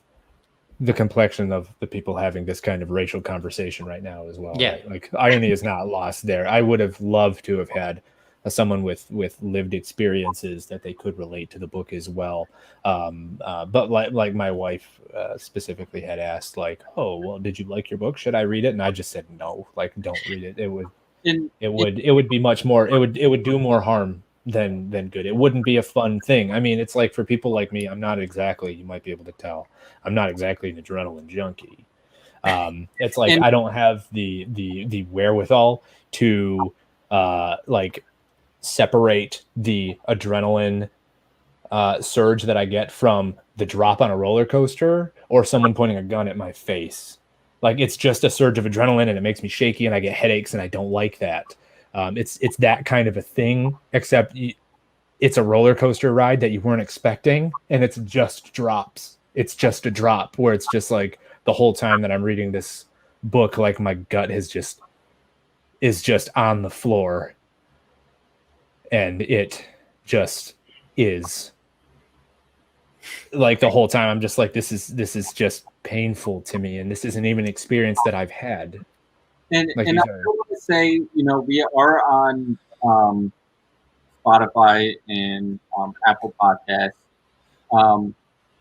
the complexion of the people having this kind of racial conversation right now as well. Yeah. Right? Like irony is not lost there. I would have loved to have had someone with lived experiences that they could relate to the book as well. But like my wife specifically had asked, like, oh, well, did you like your book? Should I read it? And I just said, no, like, don't read it. It would be much more, it would do more harm than good. It wouldn't be a fun thing. I mean, it's like for people like me, I'm not exactly, you might be able to tell, I'm not exactly an adrenaline junkie. It's like I don't have the wherewithal to like separate the adrenaline surge that I get from the drop on a roller coaster or someone pointing a gun at my face. Like, it's just a surge of adrenaline and it makes me shaky and I get headaches and I don't like that. It's that kind of a thing, except it's a roller coaster ride that you weren't expecting, and it's just drops. It's just a drop where it's just like the whole time that I'm reading this book, like my gut is just on the floor, and it just is like the whole time I'm just like, this is just painful to me, and this isn't even an experience that I've had. And like I want to say, we are on Spotify and Apple Podcasts. And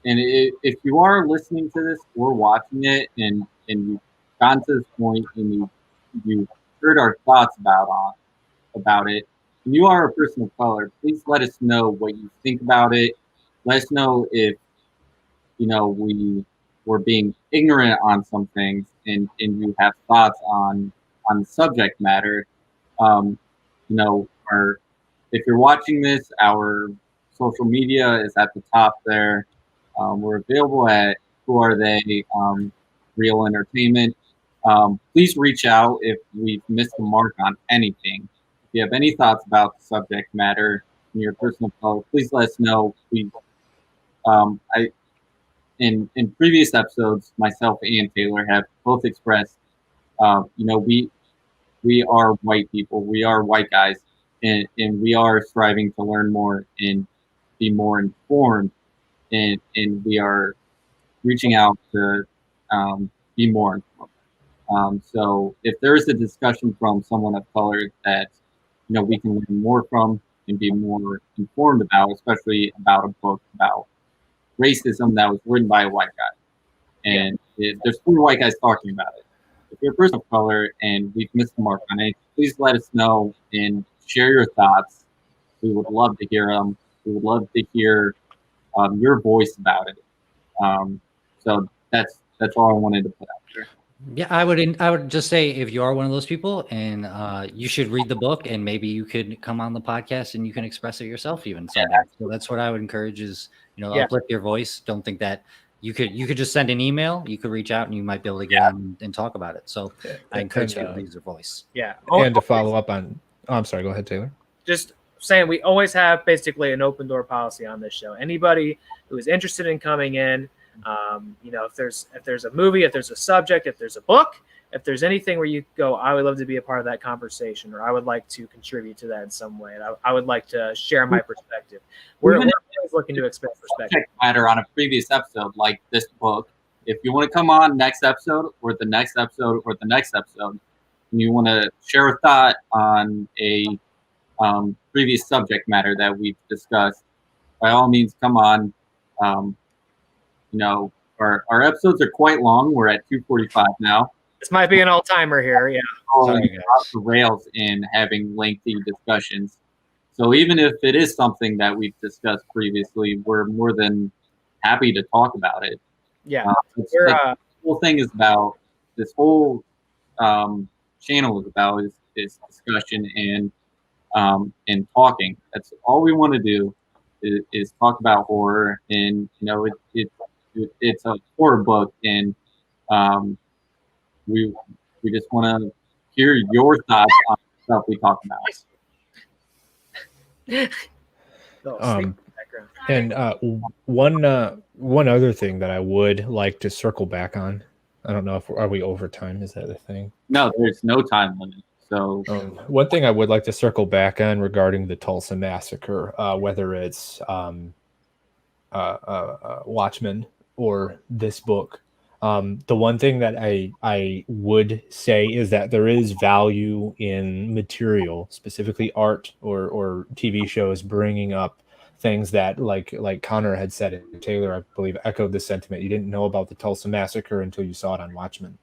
if you are listening to this or watching it, and you've gotten to this point and you heard our thoughts about it, and you are a person of color, please let us know what you think about it. Let us know if we're being ignorant on some things, and you have thoughts on the subject matter. Or if you're watching this, our social media is at the top there. We're available at Who Are They, Real Entertainment. Please reach out if we've missed the mark on anything. If you have any thoughts about the subject matter and your personal color, please let us know. In previous episodes, myself and Taylor have both expressed, we are white people, we are white guys, and we are striving to learn more and be more informed, and we are reaching out to be more informed. So if there is a discussion from someone of color that we can learn more from and be more informed about, especially about a book about racism that was written by a white guy, and there's 4 white guys talking about it. If you're a person of color and we've missed the mark on it, please let us know and share your thoughts. We would love to hear them. We would love to hear your voice about it. So that's all I wanted to put out there. Yeah, I would just say, if you are one of those people, and you should read the book, and maybe you could come on the podcast and you can express it yourself even someday. So that's what I would encourage is, uplift your voice. Don't think that you could just send an email, you could reach out, and you might be able to get on and talk about it. So I encourage you to use your voice. Yeah. And to follow up on, I'm sorry, go ahead, Taylor. Just saying, we always have basically an open door policy on this show. Anybody who is interested in coming in, if there's a movie, if there's a subject, if there's a book, if there's anything where you go, I would love to be a part of that conversation, or I would like to contribute to that in some way, and I would like to share my perspective. We're always looking to expand perspective. Matter on a previous episode, like this book. If you want to come on next episode, or the next episode, or the next episode, and you want to share a thought on a previous subject matter that we've discussed, by all means, come on. Our episodes are quite long. We're at 2:45 now. This might be an all-timer here, yeah. Off the rails in having lengthy discussions. So even if it is something that we've discussed previously, we're more than happy to talk about it. Yeah. The whole thing is about, this whole channel is about is discussion and talking. That's all we want to do is talk about horror, and it's a horror book, and we just want to hear your thoughts on the stuff we talk about. background. And one other thing that I would like to circle back on. I don't know if are we over time? Is that the thing? No, there's no time limit. So one thing I would like to circle back on regarding the Tulsa massacre, whether it's Watchmen or this book, the one thing that I would say is that there is value in material, specifically art or TV shows, bringing up things that like Connor had said, and Taylor, I believe, echoed the sentiment. You didn't know about the Tulsa massacre until you saw it on Watchmen.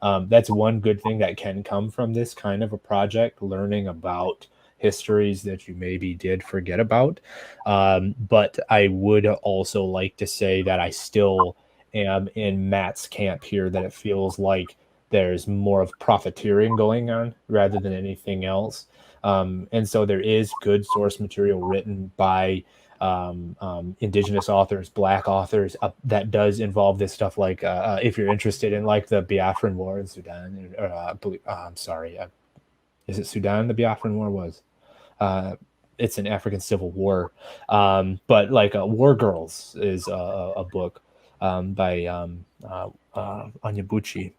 That's one good thing that can come from this kind of a project, learning about histories that you maybe did forget about. But I would also like to say that I still am in Matt's camp here, that it feels like there's more of profiteering going on rather than anything else. And so there is good source material written by indigenous authors, Black authors, that does involve this stuff. Like if you're interested in like the Biafran War in Sudan, I'm sorry, is it Sudan the Biafran War was? It's an African civil war, but like War Girls is a book by Onyebuchi.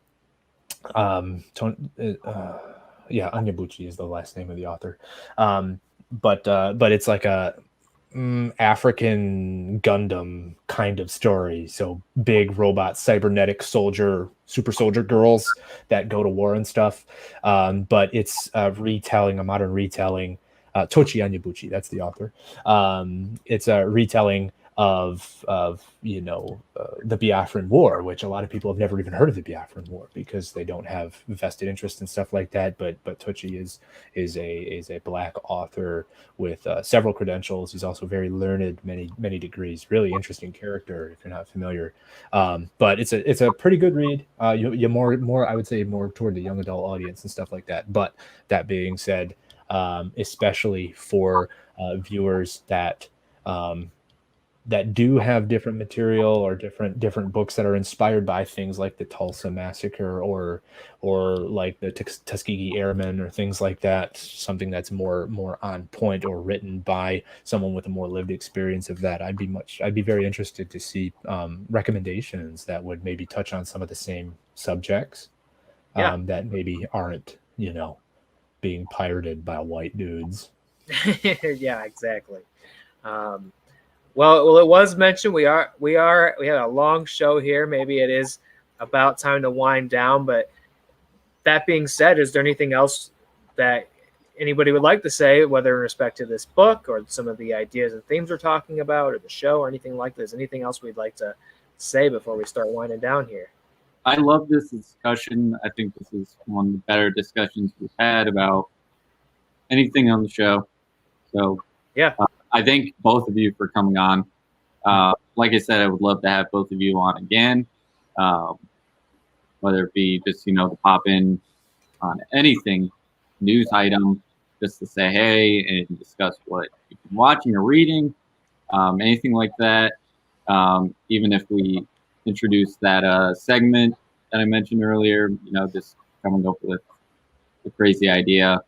Onyebuchi is the last name of the author. But it's like a African Gundam kind of story. So big robot, cybernetic super soldier girls that go to war and stuff. But it's a modern retelling. Tochi Onyebuchi, that's the author. It's a retelling of the Biafran War, which a lot of people have never even heard of the Biafran War because they don't have vested interest in stuff like that. But Tochi is a Black author with several credentials. He's also very learned, many degrees. Really interesting character if you're not familiar. But it's a pretty good read. You more I would say more toward the young adult audience and stuff like that. But that being said, especially for viewers that do have different material or different books that are inspired by things like the Tulsa massacre or like the Tuskegee Airmen or things like that, something that's more on point or written by someone with a more lived experience of that. I'd be very interested to see recommendations that would maybe touch on some of the same subjects that maybe aren't, being pirated by white dudes. Yeah, exactly. Well, it was mentioned we had a long show here. Maybe it is about time to wind down. But that being said, is there anything else that anybody would like to say, whether in respect to this book or some of the ideas and themes we're talking about, or the show, or anything like this? Anything else we'd like to say before we start winding down here? I love this discussion. I think this is one of the better discussions we've had about anything on the show. So yeah. I thank both of you for coming on. Like I said, I would love to have both of you on again, whether it be just, to pop in on anything, news item, just to say hey and discuss what you've been watching or reading, anything like that. Even if we introduce that segment that I mentioned earlier, just coming up with a crazy idea.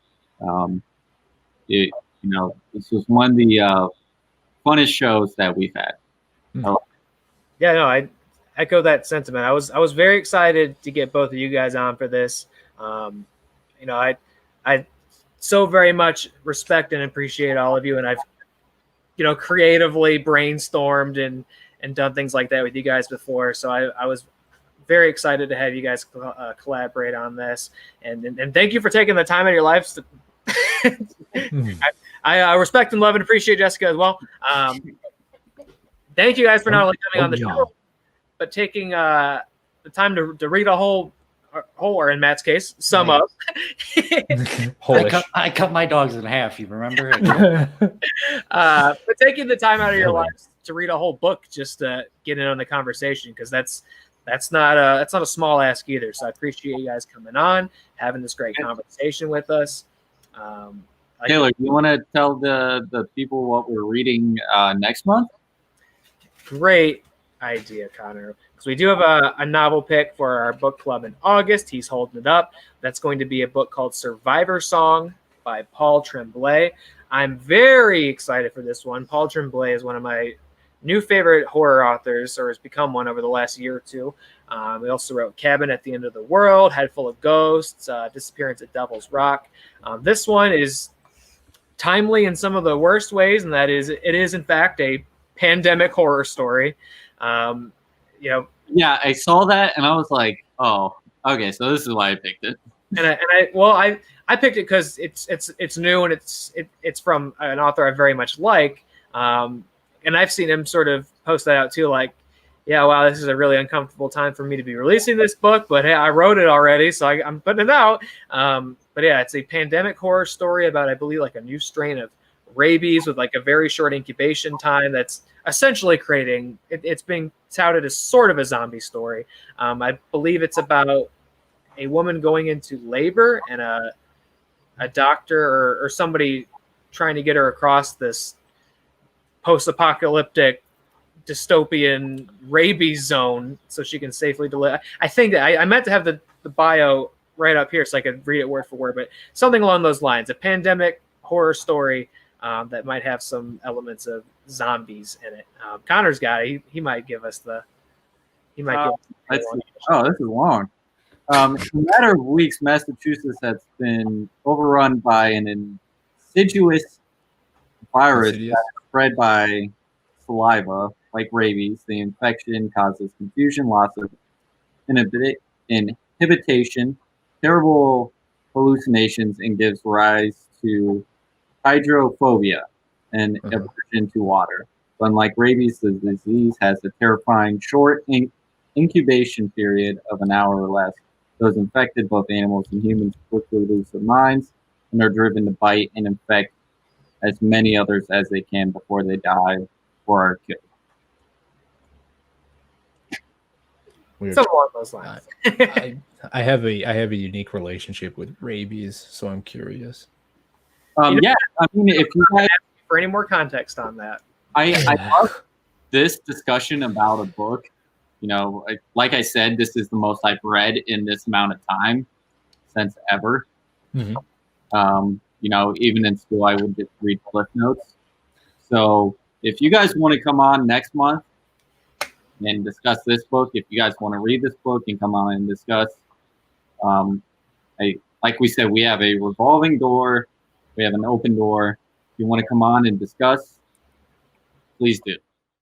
This was one of the funnest shows that we've had. Yeah, no, I echo that sentiment. I was very excited to get both of you guys on for this. I so very much respect and appreciate all of you, and I've creatively brainstormed and done things like that with you guys before. So I was very excited to have you guys collaborate on this, and thank you for taking the time out of your lives to I respect and love and appreciate Jessica as well. Thank you guys for not only coming on the show, but taking the time to read a whole, or in Matt's case, sum up. I cut my dogs in half. You remember? But taking the time out of your lives to read a whole book just to get in on the conversation, because that's not a small ask either. So I appreciate you guys coming on, having this great conversation with us. Taylor, you want to tell the people what we're reading next month? Great idea, Connor. Because we do have a novel pick for our book club in August. He's holding it up. That's going to be a book called Survivor Song by Paul Tremblay. I'm very excited for this one. Paul Tremblay is one of my new favorite horror authors, or has become one over the last year or two. He also wrote Cabin at the End of the World, Head Full of Ghosts, Disappearance at Devil's Rock. This one is timely in some of the worst ways, and that is, it is in fact a pandemic horror story. Yeah, I saw that and I was like, oh, okay, so this is why I picked it. I picked it because it's new and it's from an author I very much like, and I've seen him sort of post that out too, like, yeah, wow, this is a really uncomfortable time for me to be releasing this book, but hey, I wrote it already, so I'm putting it out. But yeah, it's a pandemic horror story about, I believe, like a new strain of rabies with like a very short incubation time that's essentially creating, it's being touted as sort of a zombie story. I believe it's about a woman going into labor and a doctor or somebody trying to get her across this post-apocalyptic dystopian rabies zone so she can safely deliver. I think that I meant to have the bio right up here so I could read it word for word, but something along those lines, a pandemic horror story that might have some elements of zombies in it. Connor's got it. He might give us the. He might. This is long. In a matter of weeks, Massachusetts has been overrun by an insidious virus that is spread by saliva, like rabies. The infection causes confusion, loss of inhibition, terrible hallucinations, and gives rise to hydrophobia and aversion to water. But unlike rabies, the disease has a terrifying short incubation period of an hour or less. Those infected, both animals and humans, quickly lose their minds and are driven to bite and infect as many others as they can before they die or are killed. Weird. Something along those lines. I have a unique relationship with rabies, so I'm curious. Yeah, I mean, if you guys, for any more context on that, I love this discussion about a book. You know, like I said, this is the most I've read in this amount of time since ever. Mm-hmm. You know, even in school, I would just read Cliff Notes. So if you guys want to come on next month and discuss this book, if you guys want to read this book and come on and discuss, like we said, we have a revolving door. We have an open door. If you want to come on and discuss, please do.